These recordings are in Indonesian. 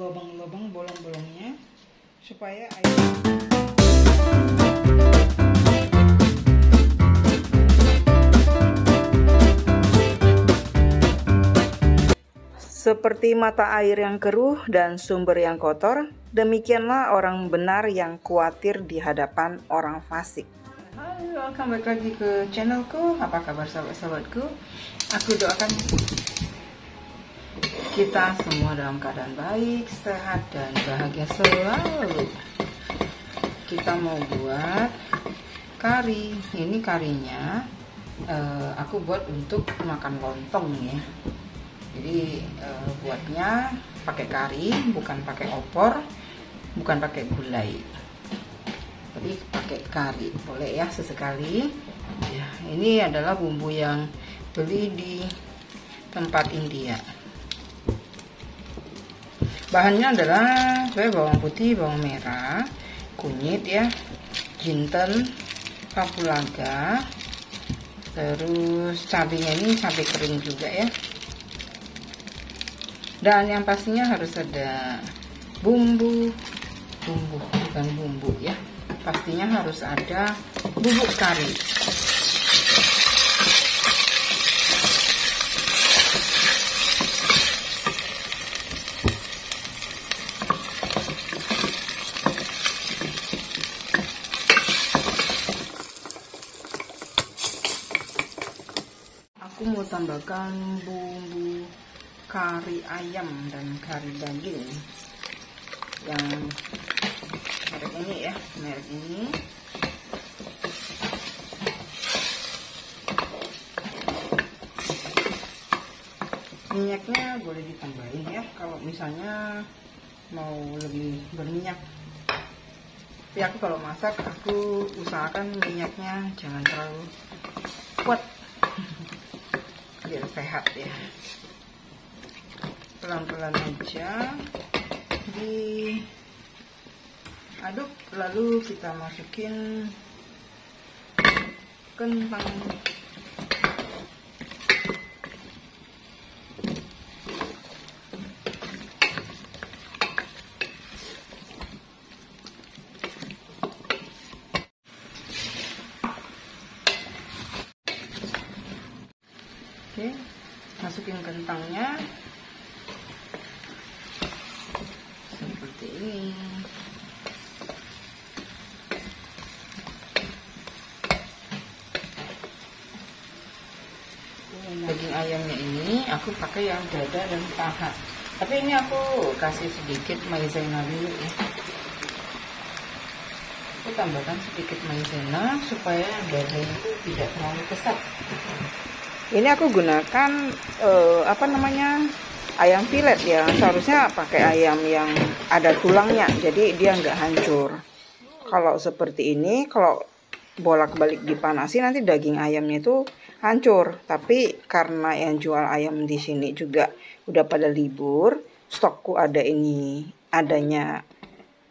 lubang-lubang bolong-bolongnya supaya air seperti mata air yang keruh dan sumber yang kotor, demikianlah orang benar yang khawatir di hadapan orang fasik. Halo, welcome back lagi ke channelku. Apa kabar sahabat-sahabatku? Aku doakan kita semua dalam keadaan baik, sehat, dan bahagia selalu. Kita mau buat kari. Ini karinya aku buat untuk makan lontong ya. Jadi buatnya pakai kari, bukan pakai opor, bukan pakai gulai. Tapi pakai kari, boleh ya sesekali. Ya, ini adalah bumbu yang beli di tempat India. Bahannya adalah bawang putih, bawang merah, kunyit ya, jinten, kapulaga, terus cabenya ini cabai kering juga ya. Dan yang pastinya harus ada bumbu bukan bumbu ya, pastinya harus ada bubuk kari. Aku mau tambahkan bumbu kari ayam dan kari daging yang merek ini ya, merek ini. Minyaknya boleh ditambahin ya kalau misalnya mau lebih berminyak. Tapi aku kalau masak aku usahakan minyaknya jangan terlalu kuat biar sehat ya. Pelan-pelan aja diaduk, lalu kita masukin kentang. Oke, masukin kentangnya seperti ini. Daging ayamnya ini aku pakai yang dada dan paha, tapi ini aku kasih sedikit maizena dulu ya. Aku tambahkan sedikit maizena supaya dadanya itu tidak terlalu pesat. Ini aku gunakan ayam filet ya. Seharusnya pakai ayam yang ada tulangnya, jadi dia nggak hancur. Kalau seperti ini, kalau bolak-balik dipanasin nanti daging ayamnya itu hancur. Tapi karena yang jual ayam di sini juga udah pada libur, stokku adanya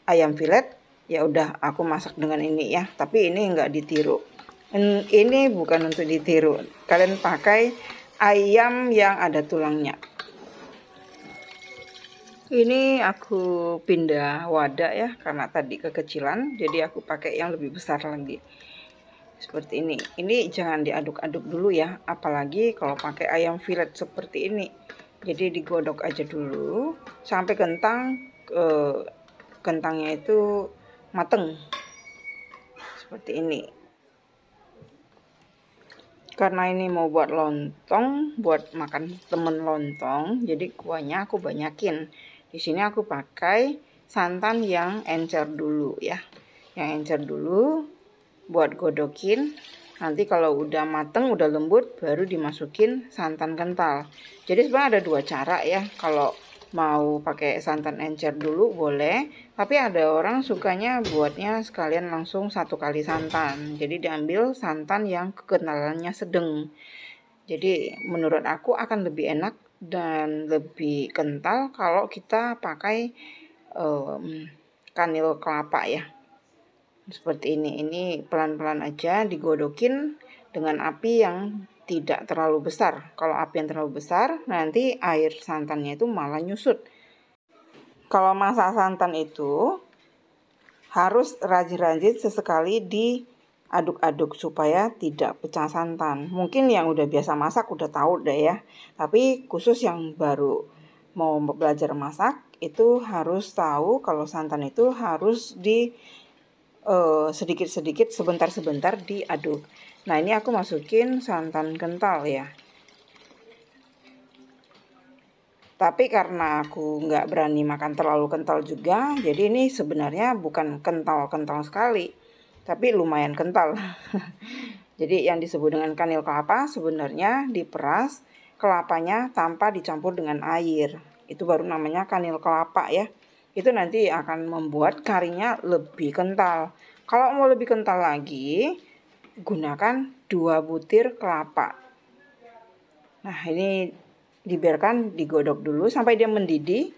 ayam filet, ya udah aku masak dengan ini ya. Tapi ini nggak ditiru. Ini bukan untuk ditiru. Kalian pakai ayam yang ada tulangnya. Ini aku pindah wadah ya, karena tadi kekecilan, jadi aku pakai yang lebih besar lagi. Seperti ini. Ini jangan diaduk-aduk dulu ya, apalagi kalau pakai ayam filet seperti ini. Jadi digodok aja dulu sampai kentangnya itu mateng. Seperti ini. Karena ini mau buat lontong, buat makan temen lontong, jadi kuahnya aku banyakin. Di sini aku pakai santan yang encer dulu ya. Yang encer dulu buat godokin. Nanti kalau udah mateng, udah lembut, baru dimasukin santan kental. Jadi sebenarnya ada dua cara ya. Kalau mau pakai santan encer dulu boleh, tapi ada orang sukanya buatnya sekalian langsung satu kali santan. Jadi diambil santan yang kekentalannya sedang. Jadi menurut aku akan lebih enak dan lebih kental kalau kita pakai kanil kelapa ya. Seperti ini pelan-pelan aja digodokin dengan api yang tidak terlalu besar. Kalau api yang terlalu besar, nanti air santannya itu malah nyusut. Kalau masak santan itu harus rajin-rajin sesekali diaduk-aduk supaya tidak pecah santan. Mungkin yang udah biasa masak udah tahu deh ya. Tapi khusus yang baru mau belajar masak itu harus tahu kalau santan itu harus sedikit-sedikit, sebentar-sebentar diaduk. Nah, ini aku masukin santan kental ya. Tapi karena aku nggak berani makan terlalu kental juga, jadi ini sebenarnya bukan kental-kental sekali, tapi lumayan kental. Jadi yang disebut dengan kanil kelapa sebenarnya diperas kelapanya tanpa dicampur dengan air. Itu baru namanya kanil kelapa ya. Itu nanti akan membuat karinya lebih kental. Kalau mau lebih kental lagi, gunakan 2 butir kelapa. Nah, ini dibiarkan digodok dulu sampai dia mendidih.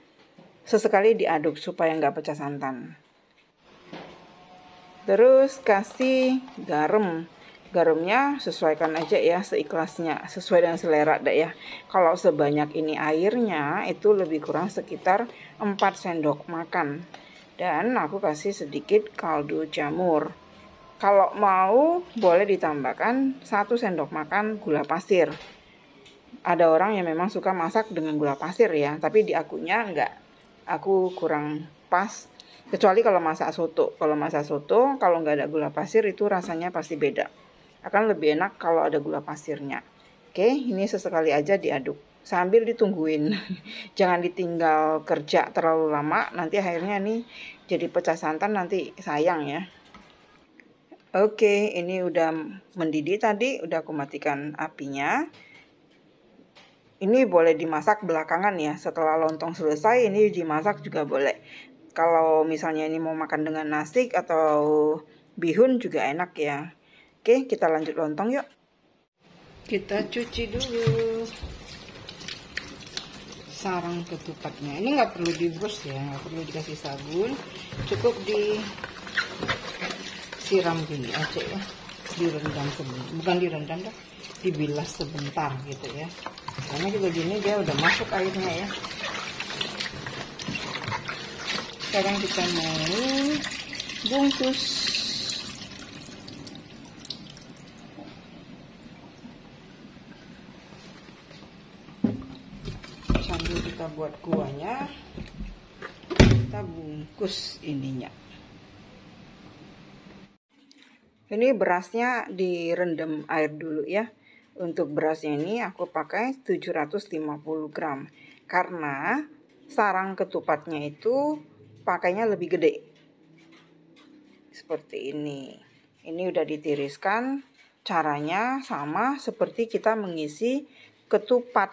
Sesekali diaduk supaya nggak pecah santan. Terus kasih garam. Garamnya sesuaikan aja ya, seikhlasnya, sesuai dengan selera deh ya. Kalau sebanyak ini airnya itu lebih kurang sekitar 4 sendok makan. Dan aku kasih sedikit kaldu jamur. Kalau mau boleh ditambahkan 1 sendok makan gula pasir. Ada orang yang memang suka masak dengan gula pasir ya, tapi di akunya enggak. Aku kurang pas. Kecuali kalau masak soto. Kalau masak soto, kalau nggak ada gula pasir itu rasanya pasti beda. Akan lebih enak kalau ada gula pasirnya. Oke, ini sesekali aja diaduk. Sambil ditungguin. Jangan ditinggal kerja terlalu lama, nanti akhirnya nih jadi pecah santan, nanti sayang ya. Oke, ini udah mendidih tadi, udah aku matikan apinya. Ini boleh dimasak belakangan ya, setelah lontong selesai ini dimasak juga boleh. Kalau misalnya ini mau makan dengan nasi atau bihun juga enak ya. Oke, kita lanjut lontong yuk. Kita cuci dulu sarang ketupatnya. Ini nggak perlu dibus ya, nggak perlu dikasih sabun, cukup disiram gini aja ya, direndam sebentar, bukan direndam dah, dibilas sebentar gitu ya. Karena juga gini dia udah masuk airnya ya. Sekarang kita mau bungkus. Sambil kita buat kuahnya, kita bungkus ininya. Ini berasnya direndam air dulu ya. Untuk berasnya ini aku pakai 750 gram. Karena sarang ketupatnya itu pakainya lebih gede. Seperti ini. Ini udah ditiriskan. Caranya sama seperti kita mengisi ketupat.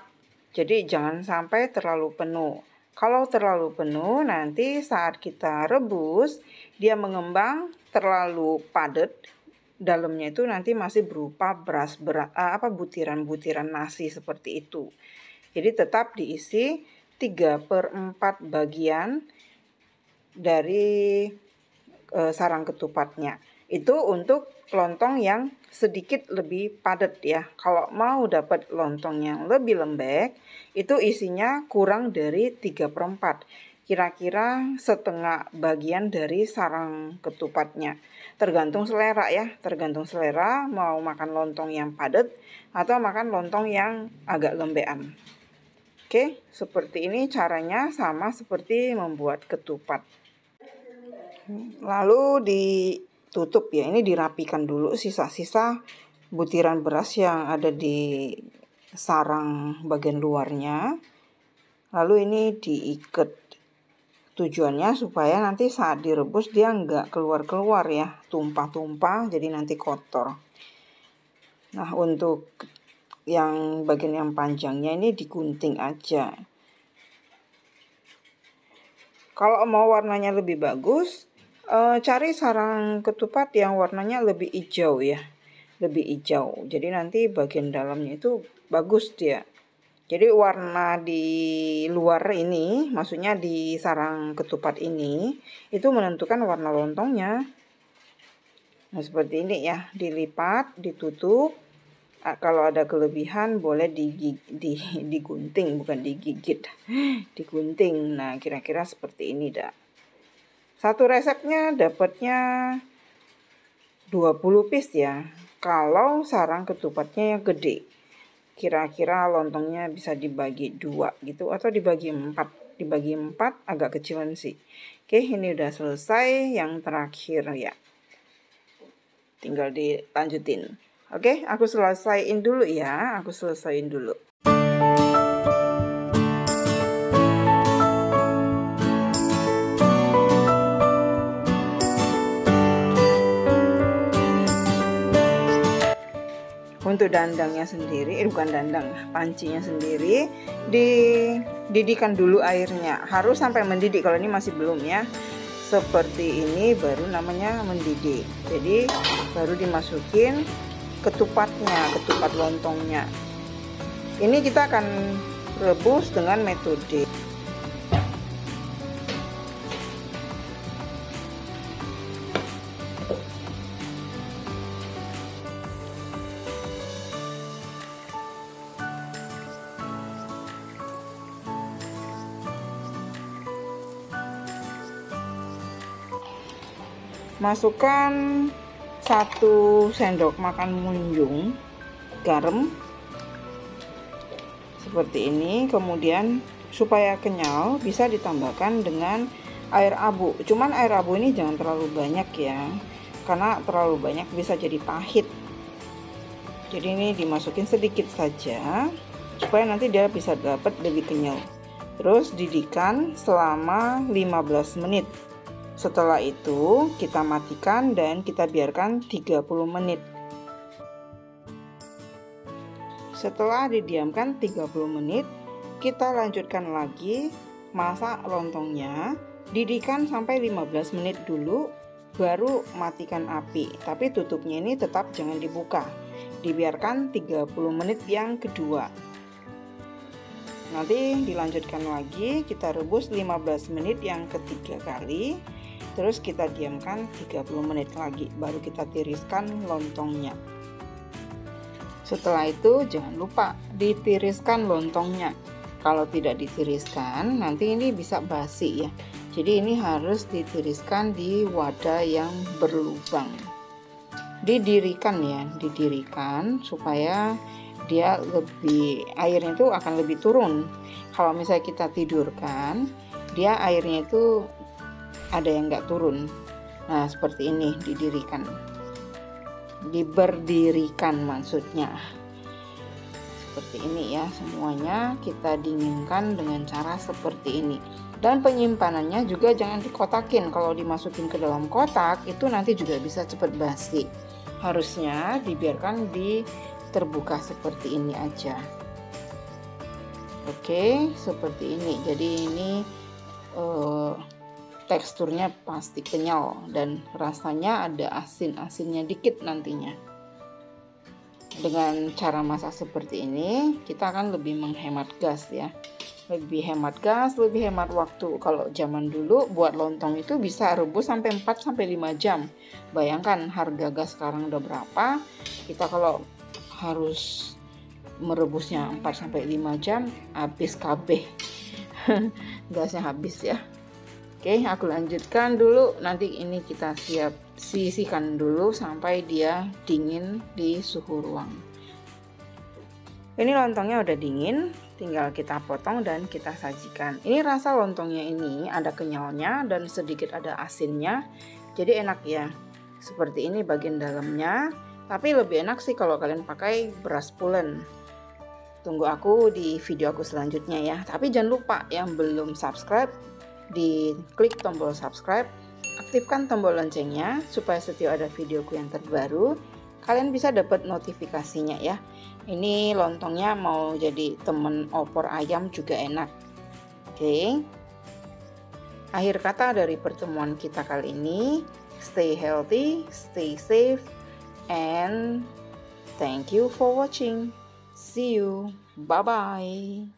Jadi jangan sampai terlalu penuh. Kalau terlalu penuh nanti saat kita rebus dia mengembang terlalu padat. Dalamnya itu nanti masih berupa butiran-butiran nasi seperti itu. Jadi tetap diisi 3/4 bagian dari sarang ketupatnya. Itu untuk lontong yang sedikit lebih padat ya. Kalau mau dapat lontong yang lebih lembek, itu isinya kurang dari 3/4. Kira-kira setengah bagian dari sarang ketupatnya. Tergantung selera ya, tergantung selera mau makan lontong yang padat atau makan lontong yang agak lembekan. Oke, seperti ini caranya sama seperti membuat ketupat. Lalu ditutup ya, ini dirapikan dulu sisa-sisa butiran beras yang ada di sarang bagian luarnya. Lalu ini diikat. Tujuannya supaya nanti saat direbus dia nggak keluar-keluar ya, tumpah-tumpah jadi nanti kotor. Nah, untuk yang bagian yang panjangnya ini digunting aja. Kalau mau warnanya lebih bagus, cari sarang ketupat yang warnanya lebih hijau ya, lebih hijau. Jadi nanti bagian dalamnya itu bagus dia. Jadi warna di luar ini, maksudnya di sarang ketupat ini, itu menentukan warna lontongnya. Nah seperti ini ya, dilipat, ditutup. Kalau ada kelebihan boleh digunting, bukan digigit, digunting. Nah, kira-kira seperti ini dah. Satu resepnya dapatnya 20 piece ya. Kalau sarang ketupatnya yang gede, kira-kira lontongnya bisa dibagi 2 gitu, atau dibagi 4. Dibagi 4 agak kecilan sih. Oke, ini udah selesai. Yang terakhir ya, tinggal dilanjutin. Oke, aku selesaiin dulu ya. Aku selesaiin dulu. Untuk dandangnya sendiri, bukan dandang, pancinya sendiri dididihkan dulu airnya. Harus sampai mendidih, kalau ini masih belum ya. Seperti ini baru namanya mendidih. Jadi baru dimasukin ketupatnya, ketupat lontongnya. Ini kita akan rebus dengan metode masukkan 1 sendok makan munjung garam seperti ini. Kemudian supaya kenyal bisa ditambahkan dengan air abu. Cuman air abu ini jangan terlalu banyak ya, karena terlalu banyak bisa jadi pahit. Jadi ini dimasukin sedikit saja supaya nanti dia bisa dapat lebih kenyal. Terus didihkan selama 15 menit. Setelah itu kita matikan dan kita biarkan 30 menit. Setelah didiamkan 30 menit, kita lanjutkan lagi masak lontongnya. Didihkan sampai 15 menit dulu, baru matikan api. Tapi tutupnya ini tetap jangan dibuka. Dibiarkan 30 menit yang kedua. Nanti dilanjutkan lagi, kita rebus 15 menit yang ketiga kali. Terus kita diamkan 30 menit lagi, baru kita tiriskan lontongnya. Setelah itu jangan lupa ditiriskan lontongnya. Kalau tidak ditiriskan, nanti ini bisa basi ya. Jadi ini harus ditiriskan di wadah yang berlubang. Didirikan ya, didirikan supaya dia lebih, airnya itu akan lebih turun. Kalau misalnya kita tidurkan, dia airnya itu ada yang nggak turun. Nah, seperti ini didirikan, diberdirikan maksudnya. Seperti ini ya, semuanya kita dinginkan dengan cara seperti ini. Dan penyimpanannya juga jangan dikotakin. Kalau dimasukin ke dalam kotak itu nanti juga bisa cepat basi. Harusnya dibiarkan di terbuka seperti ini aja. Oke, seperti ini. Jadi ini teksturnya pasti kenyal dan rasanya ada asin-asinnya dikit nantinya. Dengan cara masak seperti ini, kita akan lebih menghemat gas ya. Lebih hemat gas, lebih hemat waktu. Kalau zaman dulu buat lontong itu bisa rebus sampai 4-5 jam. Bayangkan harga gas sekarang udah berapa. Kita kalau harus merebusnya 4-5 jam, habis kabeh. Gasnya habis ya. Oke, aku lanjutkan dulu. Nanti ini kita sisihkan dulu sampai dia dingin di suhu ruang. Ini lontongnya udah dingin, tinggal kita potong dan kita sajikan. Ini rasa lontongnya ini ada kenyalnya dan sedikit ada asinnya. Jadi enak ya. Seperti ini bagian dalamnya. Tapi lebih enak sih kalau kalian pakai beras pulen. Tunggu aku di video aku selanjutnya ya. Tapi jangan lupa yang belum subscribe, diklik tombol subscribe, aktifkan tombol loncengnya supaya setiap ada videoku yang terbaru kalian bisa dapat notifikasinya ya. Ini lontongnya mau jadi temen opor ayam juga enak. Oke. Akhir kata dari pertemuan kita kali ini, stay healthy, stay safe, and thank you for watching. See you. Bye bye.